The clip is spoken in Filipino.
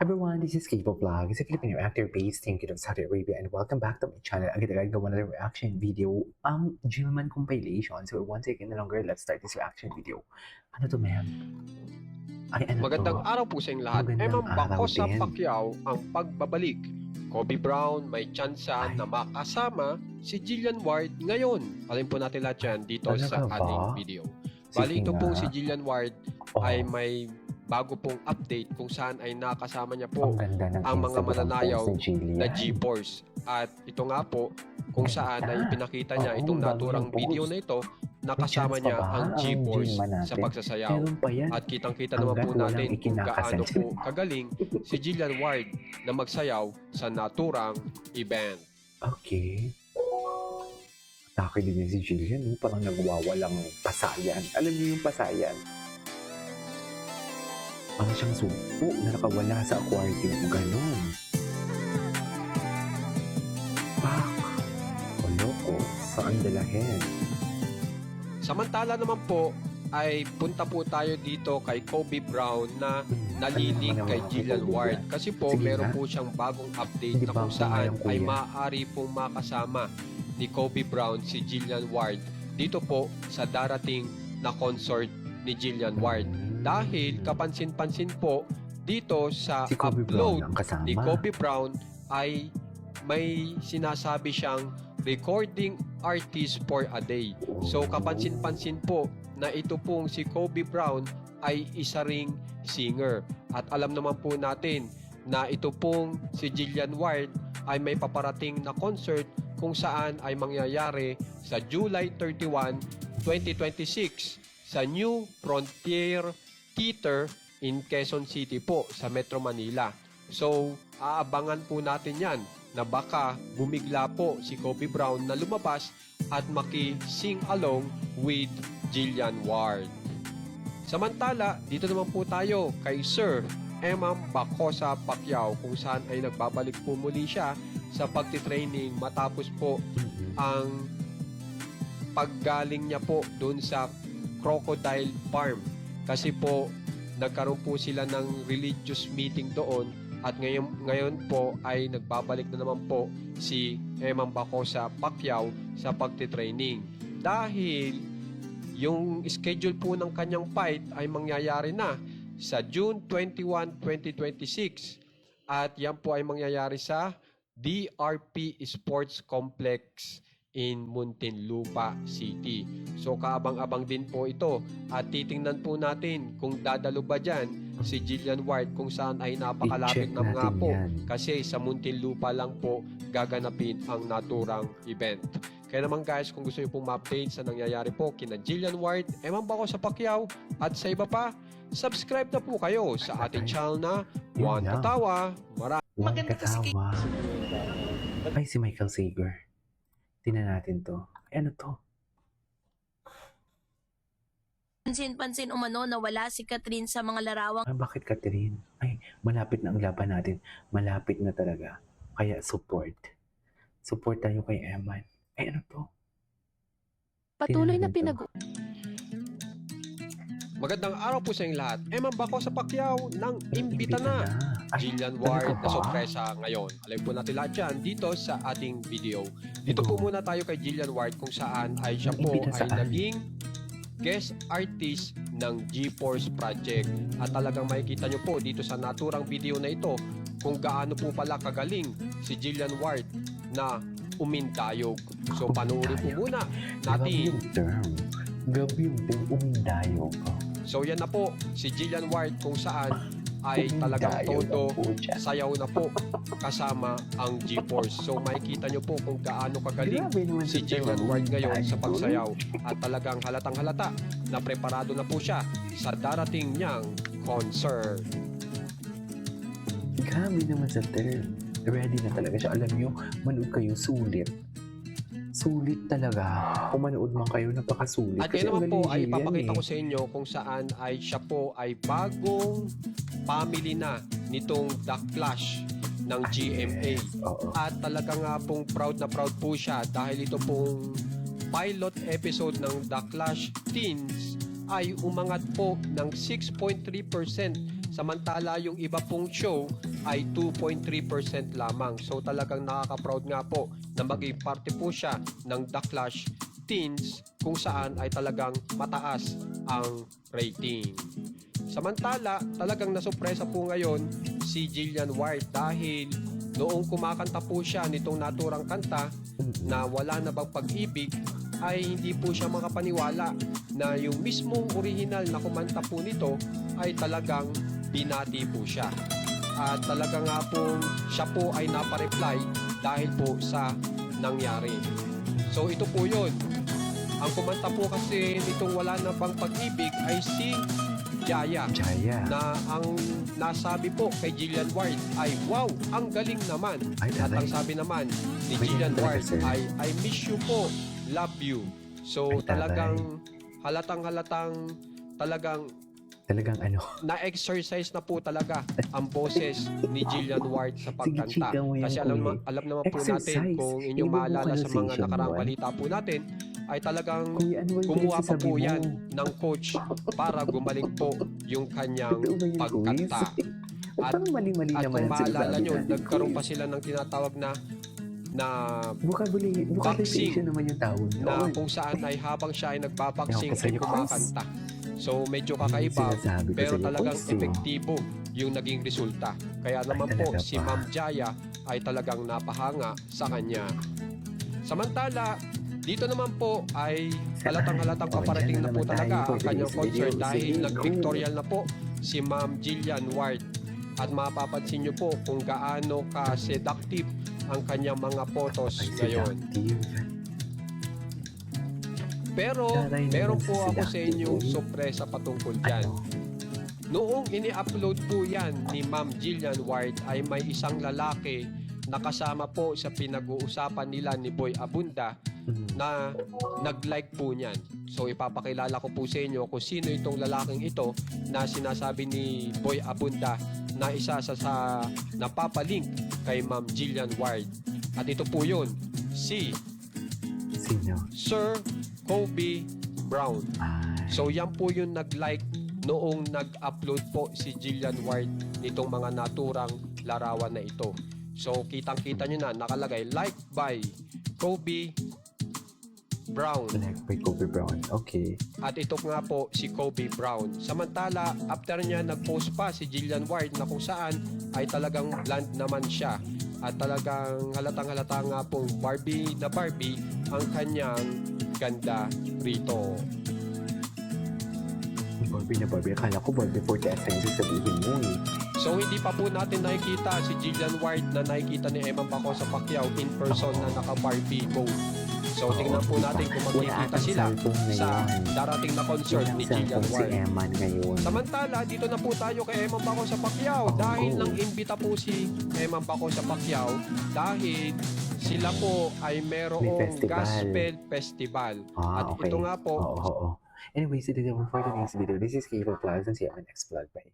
Everyone, this is K-pop Vlog. It's a Filipino actor based in Kingdom of Saudi Arabia and welcome back to my channel. Agad-agad gawa na reaction video ang Gilman compilation. So once again, no longer, let's start this reaction video. Ano to, ma'am? Ay, ano Magandang to? araw po sa inyong lahat. Magandang araw Bacosa din. Pacquiao ang pagbabalik. Kobe Brown may tsansa Ay. na makasama si Jillian Ward ngayon. Alin po natin lahat yan dito Talaga sa ba? ating video. Sige Bali ito nga. po si Jillian Ward Oh, ay may bago pong update kung saan ay nakasama niya po ang ganda ng ang mga Instagram mananayaw post ni Jillian. na G-Force. At ito nga po kung saan ay pinakita niya Oo, itong bago naturang yung video post. na ito nakasama May chance niya pa ba ang ang G-Force Gilman sa natin? pagsasayaw. Meron pa yan. At kitang-kita Hanggat naman po walang natin kung gaano ikinakasensya. po kagaling si Jillian Ward na magsayaw sa naturang event. Okay. Atake din si Jillian, no? Parang nagwawalang pasayan. Alam niyo yung pasayan? Parang siyang sumpo na nakawala sa aquarium. Ganon. Pak! O loko, saan dalahin? Samantala naman po ay punta po tayo dito kay Kobe Brown na nalilig Ano naman kay ako, Jillian Kobe Ward. Brown? Kasi po Sige meron nga. po siyang bagong update Hindi na ba kung ako saan kayang ay kuya? maaari pong makasama ni Kobe Brown si Jillian Ward dito po sa darating na concert ni Jillian Ward. Dahil kapansin-pansin po dito sa Si Kobe upload Brown ang kasama. ni Kobe Brown ay may sinasabi siyang recording artist for a day. So kapansin-pansin po na ito pong si Kobe Brown ay isa ring singer. At alam naman po natin na ito pong si Jillian Ward ay may paparating na concert kung saan ay mangyayari sa July 31, 2026 sa New Frontier Theater in Quezon City po sa Metro Manila. So, aabangan po natin yan na baka bumigla po si Kobe Brown na lumabas at maki-sing along with Jillian Ward. Samantala, dito naman po tayo kay Sir Emam Bacosa Pacquiao kung saan ay nagbabalik po muli siya sa pagtitraining matapos po ang paggaling niya po doon sa Crocodile Farm. Kasi po nagkaroon po sila ng religious meeting doon at ngayon po ay nagbabalik na naman po si Emam Bacosa Pacquiao sa pagtitraining. Dahil yung schedule po ng kanyang fight ay mangyayari na sa June 21, 2026 at yan po ay mangyayari sa DRP Sports Complex in Muntinlupa City. So kaabang-abang din po ito at titingnan po natin kung dadalo ba dyan si Jillian Ward kung saan ay napakalapit I-check na nga natin po yan. kasi sa Muntinlupa lang po gaganapin ang naturang event. Kaya naman guys, kung gusto niyo pong ma-update sa nangyayari po kina Jillian Ward, Emam Bacosa Pacquiao at sa iba pa, subscribe na po kayo sa ating channel na Yun Juan lang. Tatawa. Huwag katawa. Ay, si Michael Sager. Tingnan natin to. Ay, ano to? Pansin-pansin umano na wala si Catherine sa mga larawang Ah, bakit Catherine? Ay, malapit na ang laban natin. Malapit na talaga. Kaya support. Support tayo kay Eman. Ay, ano to? Patuloy na Tingnan natin to. Magandang araw po sa inyong lahat. Emam Bacosa Pacquiao ng imbita na Ay, Jillian talaga Ward ba? na sorpresa ngayon. Alam po natin lahat yan dito sa ating video. Dito po muna tayo kay Jillian Ward kung saan ay siya po Imbita ay saan? naging guest artist ng G-Force Project. At talagang makikita nyo po dito sa naturang video na ito kung gaano po pala kagaling si Jillian Ward na umindayog. So panoorin po muna Grabe natin. yung term. Grabe yung term. Umindayog. So yan na po si Jillian Ward kung saan ay talagang Umindayog todo ang pucha. sayaw na po kasama ang G-Force. So makikita nyo po kung gaano kagaling Grabe naman si yung Jillian term, Ward ngayon sa umindayog. pagsayaw. At talagang halatang halata na preparado na po siya sa darating niyang concert. Grabe naman sa term. Ready na talaga siya. Alam nyo, manood kayo, sulit. Sulit talaga. Kung manood man kayo, napakasulit. At Kasi yan naman ang po galing ay Jillian papakita eh. ko sa inyo kung saan ay siya po ay bagong family na nitong The Clash ng GMA. Oo. At talaga nga pong proud na proud po siya dahil ito pong pilot episode ng The Clash Teens ay umangat po ng 6.3% Samantala yung iba pong show ay 2.3% lamang. So talagang nakaka-proud nga po na maging parte po siya ng The Clash Teens kung saan ay talagang mataas ang rating. Samantala, talagang nasurpresa po ngayon si Jillian White dahil noong kumakanta po siya nitong naturang kanta na wala na bang pag-ibig ay hindi po siya makapaniwala na yung mismong original na kumanta po nito ay talagang binati po siya. At talaga nga po siya po ay napareply dahil po sa nangyari. So ito po yun. Ang kumanta po kasi nitong wala na bang pag-ibig ay si Jaya. Jaya. Na ang nasabi po kay Jillian White ay, wow, ang galing naman. Ay, At ang taray. sabi naman ni May Jillian ganun talaga, White sir. ay, I miss you po, love you. So Ay, taray. talagang Talagang ano. na-exercise na po talaga ang boses ni Jillian White sa pagkanta. chika mo yan, Kasi kuya. alam naman po natin Exercise. kung inyong Hindi mo maalala sa mga conversation nakaraang mo, balita po natin ay talagang Kuya, ano ba yung kumuha pa pinagsasabi po mo? yan ng coach para gumaling po yung kanyang Totoo ba yun, pagkanta. Kuya? At- Parang mali-mali At naman kung ang maalala sinasabi nyo, natin, nagkaroon Kuya. pa sila ng tinatawag na Vocalization naman yung tawag na noon. kung saan ay habang siya ay nagbabaksing Ewan ko ay sa'yo, kumakanta. So medyo Yun yung kakaiba sinasabi ko pero sa'yo, talagang Kuya. epektibo yung naging resulta. Kaya naman po talaga si ba? Ma'am Jaya ay talagang napahanga sa kanya. Samantala, dito naman po ay halatang Oh, paparating dyan na po naman talaga tayo for ang kanyang today's concert video. dahil Sige, go. nag-pictorial na po si Ma'am Jillian White. At mapapansin nyo po kung gaano ka-seductive ang kanyang mga photos Ay, ngayon. seductive. Pero Taray naman meron po sa ako sa seductive, inyong uy. sorpresa patungkol dyan. Ano? Noong ini-upload po yan ni Ma'am Jillian White ay may isang lalaki na kasama po sa pinag-uusapan nila ni Boy Abunda na nag-like po niyan. So ipapakilala ko po sa inyo kung sino itong lalaking ito na sinasabi ni Boy Abunda na isa sa napapalink kay Ma'am Jillian White. At ito po yun, si Sino? Sir Kobe Brown. Ay, So yan po yung nag-like noong nag-upload po si Jillian White nitong mga naturang larawan na ito. So kitang-kita nyo na nakalagay like by Kobe Brown. like by Kobe Brown. Okay. At ito nga po si Kobe Brown. Samantala, after niya nag-post pa si Jillian White na kung saan ay talagang bland naman siya. At talagang halatang-halata nga pong Barbie na Barbie ang kanyang ganda rito. Barbie na Barbie. Akala ko Barbie 40 yung sasabihin mo eh. So hindi pa po natin nakikita si Jillian White na nakikita ni Emma Paco sa Pacquiao in person na naka-Barbie mode. So tingnan po natin kung magkikita sila sa darating na concert ni Jillian si White. Eman ngayon. Samantala, dito na po tayo kay Emma Paco sa Pacquiao Oh, dahil go. nang imbita po si Emma Paco sa Pacquiao dahil sila po ay May merong festival. gospel festival. Ah, At okay. ito nga po, Oo. Anyways, ito naman for today's video. This is Kayla Plaza and see you on my next vlog. Bye.